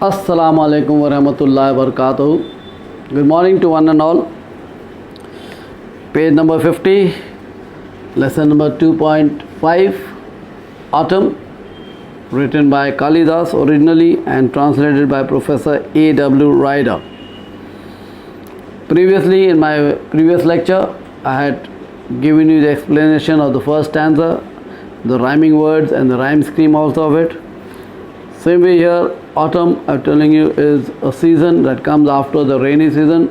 Assalamu alaikum wa rahmatullahi wa barakatuh. Good morning to one and all. Page number 50, lesson number 2.5, Autumn, written by Kalidas originally and translated by Professor A.W. Ryder. Previously, in my previous lecture, I had given you the explanation of the first stanza, the rhyming words and the rhyme scheme also of it. Same way here, autumn, I'm telling you, is a season that comes after the rainy season.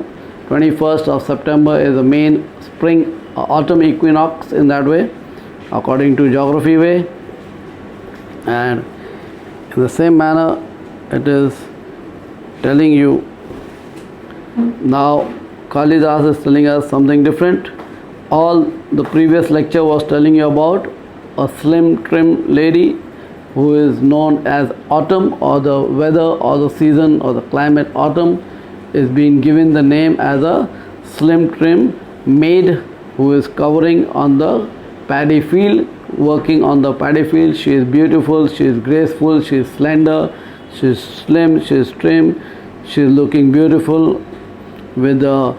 21st of September is the main spring autumn equinox in that way, according to geography way. And in the same manner, it is telling you now. Kalidas is telling us something different. All the previous lecture was telling you about a slim, trim lady who is known as autumn, or the weather or the season or the climate autumn is being given the name as a slim, trim maid who is covering on the paddy field, working on the paddy field. She is beautiful, she is graceful, she is slender, she is slim, she is trim, she is looking beautiful with the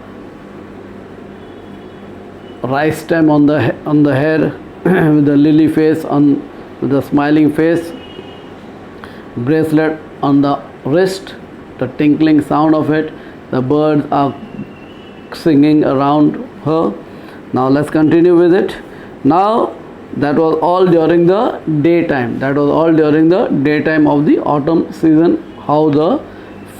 rice stem on the head, with the lily face with the smiling face, bracelet on the wrist, the tinkling sound of it, the birds are singing around her. Now let's continue with it. Now that was all during the daytime. That was all during the daytime of the autumn season. How the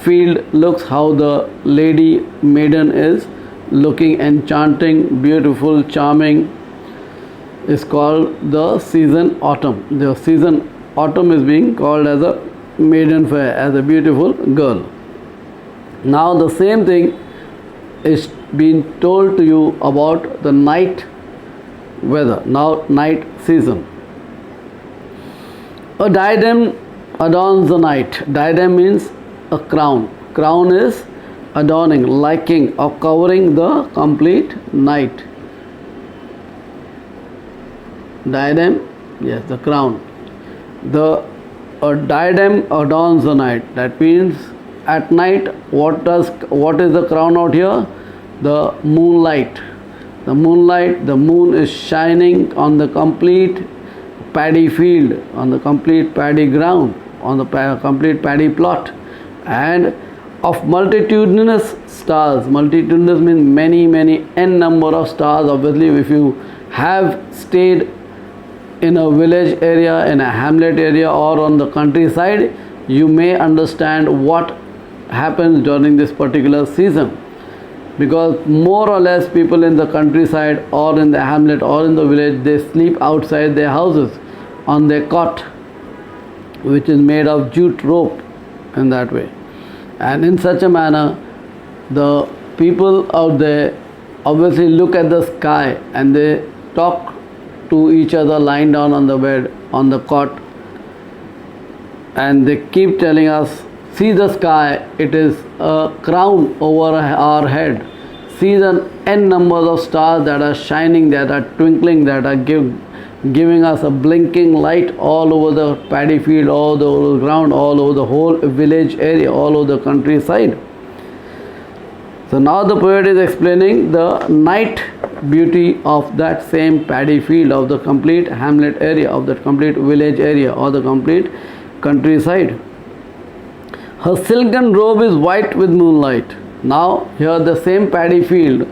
field looks, how the lady maiden is looking enchanting, beautiful, charming, is called the season autumn. The season autumn is being called as a maiden fair, as a beautiful girl. Now the same thing is being told to you about the night weather, now night season. A diadem adorns the night. Diadem means a crown. Crown is adorning, liking or covering the complete night. Diadem, yes, the crown. A diadem adorns the night. That means at night, what is the crown out here? The moonlight. The moonlight, the moon is shining on the complete paddy field, on the complete paddy ground, on the complete paddy plot, and of multitudinous stars. Multitudinous means many n number of stars. Obviously, if you have stayed in a village area, in a hamlet area, or on the countryside, you may understand what happens during this particular season, because more or less people in the countryside or in the hamlet or in the village, they sleep outside their houses on their cot, which is made of jute rope in that way. And in such a manner, the people out there obviously look at the sky and they talk to each other lying down on the bed, on the cot, and they keep telling us, see the sky, it is a crown over our head. See the n numbers of stars that are shining, that are twinkling, that are giving us a blinking light all over the paddy field, all over the ground, all over the whole village area, all over the countryside. So now the poet is explaining the night beauty of that same paddy field, of the complete hamlet area, of the complete village area, or the complete countryside. Her silken robe is white with moonlight. Now here the same paddy field,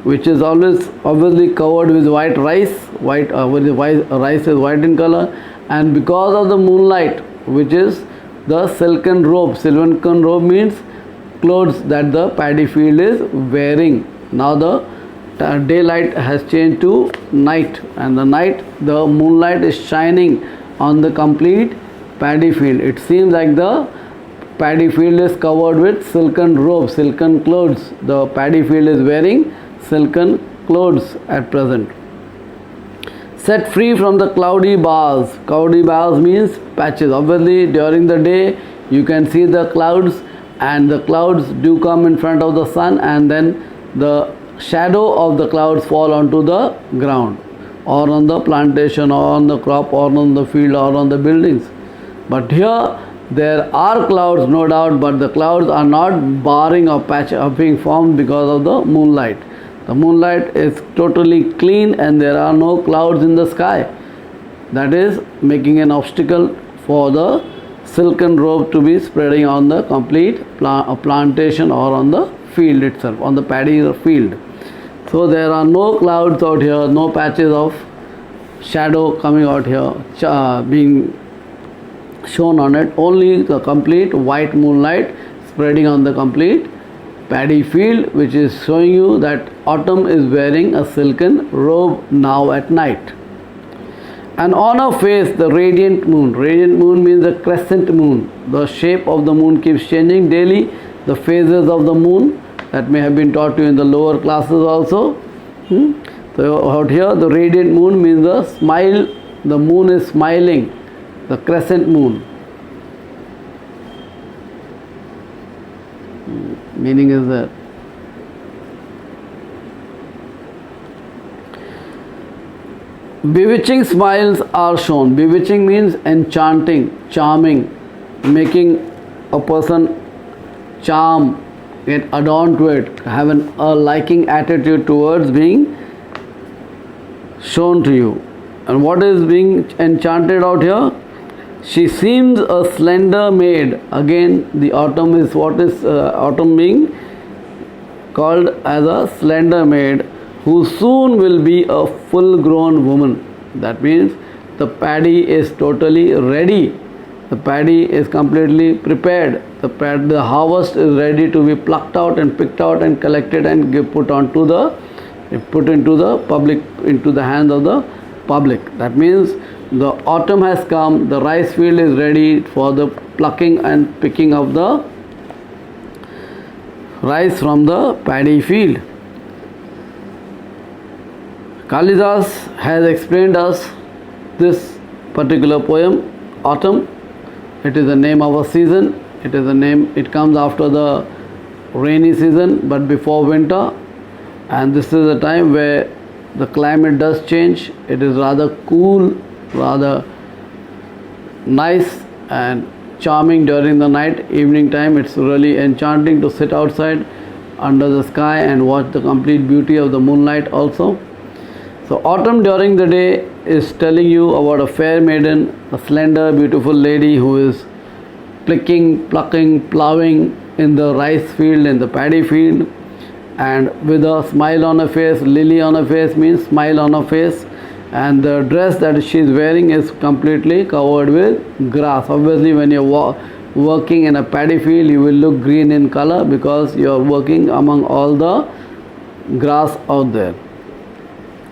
which is always obviously covered with white rice, rice is white in color, and because of the moonlight, which is the silken robe. Silken robe means clothes that the paddy field is wearing. Now the daylight has changed to night, and the night, the moonlight is shining on the complete paddy field. It seems like the paddy field is covered with silken robe, silken clothes. The paddy field is wearing silken clothes at present. Set free from the cloudy bars. Cloudy bars means patches. Obviously during the day you can see the clouds, and the clouds do come in front of the sun, and then the shadow of the clouds fall onto the ground, or on the plantation, or on the crop, or on the field, or on the buildings. But here There are clouds, no doubt, but the clouds are not barring or patch of being formed because of the moonlight. The moonlight is totally clean and there are no clouds in the sky. That is making an obstacle for the silken robe to be spreading on the complete plantation or on the field itself, on the paddy field. So there are no clouds out here, no patches of shadow coming out here, being shown on it, only the complete white moonlight spreading on the complete paddy field, which is showing you that autumn is wearing a silken robe now at night. And on her face the radiant moon means the crescent moon. The shape of the moon keeps changing daily. The phases of the moon that may have been taught you in the lower classes also. So out here the radiant moon means the smile, the moon is smiling, the crescent moon. Meaning is that bewitching smiles are shown. Bewitching means enchanting, charming, making a person charm, get adorned to it, have a liking attitude towards being shown to you. And what is being enchanted out here? She seems a slender maid. Again, the autumn is what is autumn being called as a slender maid, who soon will be a full grown woman. That means the paddy is totally ready. The paddy is completely prepared. The harvest is ready to be plucked out and picked out and collected and put into the public, into the hands of the public. That means the autumn has come, the rice field is ready for the plucking and picking of the rice from the paddy field. Kalidas has explained us this particular poem, Autumn. It is the name of a season. It is a name, it comes after the rainy season but before winter, and this is a time where the climate does change. It is rather cool, rather nice and charming during the night. Evening time, it's really enchanting to sit outside under the sky and watch the complete beauty of the moonlight also. So autumn during the day is telling you about a fair maiden, a slender beautiful lady who is plucking, plowing in the rice field, in the paddy field, and with a smile on her face. Lily on her face means smile on her face, and the dress that she is wearing is completely covered with grass. Obviously when you are working in a paddy field, you will look green in color because you are working among all the grass out there.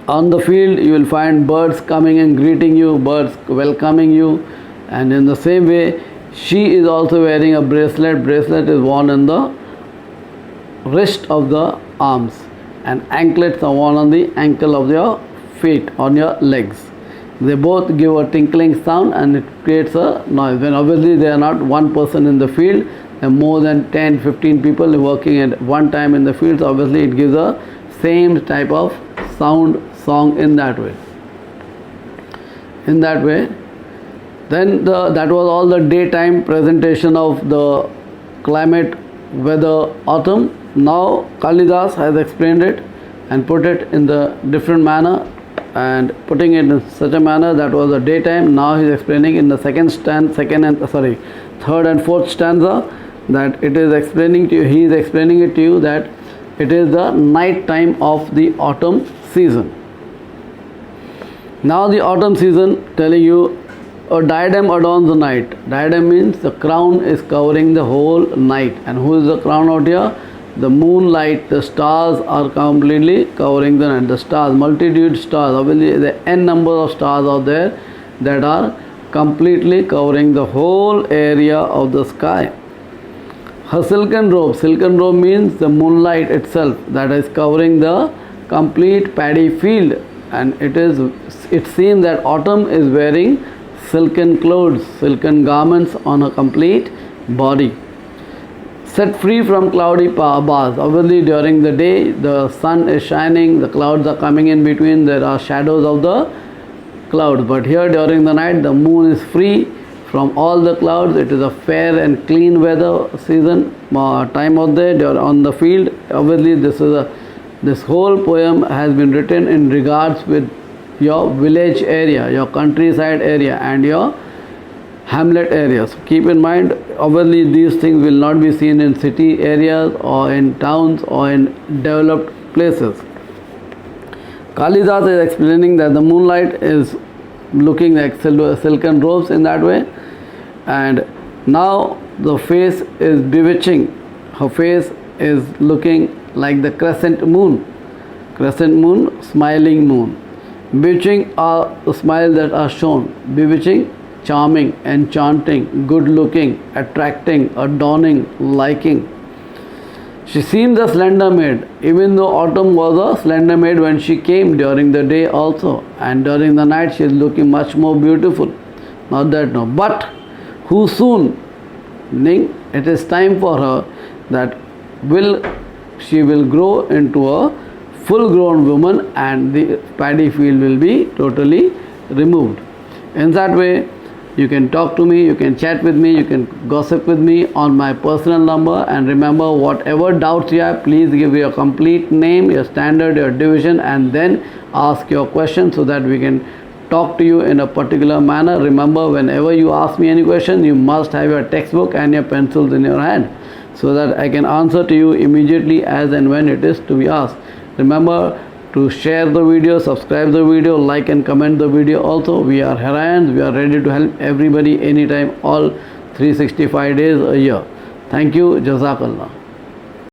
On the field you will find birds coming and greeting you, birds welcoming you, and in the same way she is also wearing a bracelet. Bracelet is worn in the wrist of the arms, and anklets are worn on the ankle of your feet, on your legs. They both give a tinkling sound and it creates a noise. When obviously they are not one person in the field, there are more than 10-15 people working at one time in the field, so obviously it gives a same type of song in that way. Then that was all the daytime presentation of the climate, weather, autumn. Now Kalidas has explained it and put it in the different manner, and putting it in such a manner that was the daytime. Now he is explaining in the third and fourth stanza that it is explaining to you, he is explaining it to you that it is the night time of the autumn season. Now the autumn season telling you a diadem adorns the night. Diadem means the crown is covering the whole night. And who is the crown out here? The moonlight, the stars are completely covering the night. The stars, multitude stars, obviously the n number of stars out there that are completely covering the whole area of the sky. Her silken robe means the moonlight itself that is covering the complete paddy field, and it seems that autumn is wearing silken clothes, silken garments on her complete body. Set free from cloudy bars. Obviously during the day the sun is shining, the clouds are coming in between, there are shadows of the clouds, but here during the night the moon is free from all the clouds. It is a fair and clean weather season, time of day. They are on the field. Obviously, this whole poem has been written in regards with your village area, your countryside area, and your hamlet areas. Keep in mind, obviously these things will not be seen in city areas or in towns or in developed places. Kalidas is explaining that the moonlight is looking like silken robes in that way, and now the face is bewitching. Her face is looking like the crescent moon, smiling moon. Bewitching are the smiles that are shown. Bewitching, charming, enchanting, good looking, attracting, adorning, liking. She seems a slender maid, even though autumn was a slender maid when she came during the day also, and during the night she is looking much more beautiful. Not that no, but who soon, meaning it is time for her that she will grow into a full grown woman, and the paddy field will be totally removed. In that way, you can talk to me, you can chat with me, you can gossip with me on my personal number. And remember, whatever doubts you have, please give your complete name, your standard, your division, and then ask your question so that we can talk to you in a particular manner. Remember, whenever you ask me any question, you must have your textbook and your pencils in your hand so that I can answer to you immediately as and when it is to be asked. Remember to share the video, subscribe the video, like and comment the video also. We are Herayans. We are ready to help everybody anytime, all 365 days a year. Thank you. Jazakallah.